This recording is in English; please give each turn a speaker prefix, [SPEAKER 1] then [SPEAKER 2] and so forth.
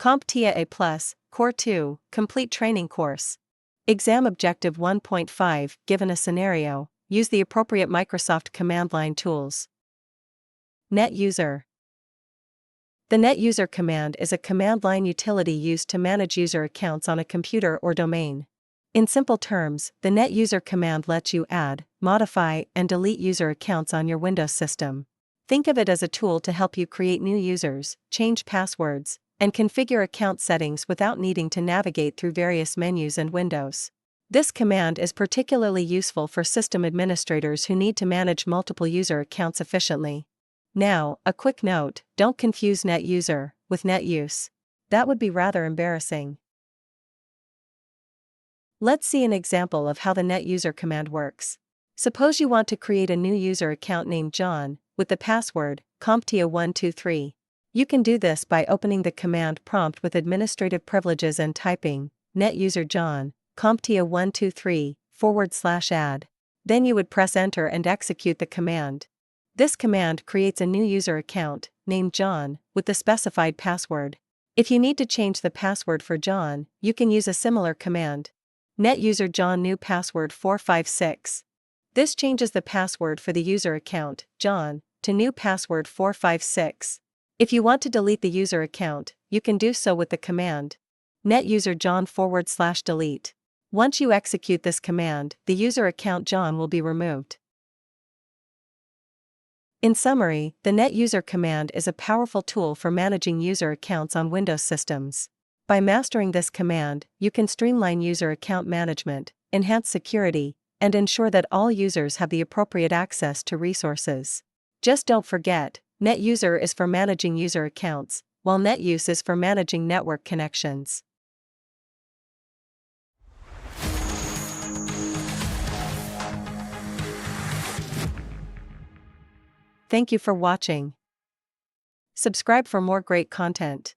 [SPEAKER 1] CompTIA A Core 2 Complete Training Course. Exam Objective 1.5 Given a scenario, use the appropriate Microsoft command line tools. Net User. The net user command is a command line utility used to manage user accounts on a computer or domain. In simple terms, the net user command lets you add, modify, and delete user accounts on your Windows system. Think of it as a tool to help you create new users, change passwords, and configure account settings without needing to navigate through various menus and windows. This command is particularly useful for system administrators who need to manage multiple user accounts efficiently. Now, a quick note: don't confuse net user with net use. That would be rather embarrassing. Let's see an example of how the net user command works. Suppose you want to create a new user account named John, with the password CompTIA123. You can do this by opening the command prompt with administrative privileges and typing net user John, CompTIA123 /add. Then you would press enter and execute the command. This command creates a new user account, named John, with the specified password. If you need to change the password for John, you can use a similar command. Net user John new password 456. This changes the password for the user account, John, to new password 456. If you want to delete the user account, you can do so with the command net user John /delete. Once you execute this command, the user account John will be removed. In summary, the net user command is a powerful tool for managing user accounts on Windows systems. By mastering this command, you can streamline user account management, enhance security, and ensure that all users have the appropriate access to resources. Just don't forget, net user is for managing user accounts, while net use is for managing network connections. Thank you for watching. Subscribe for more great content.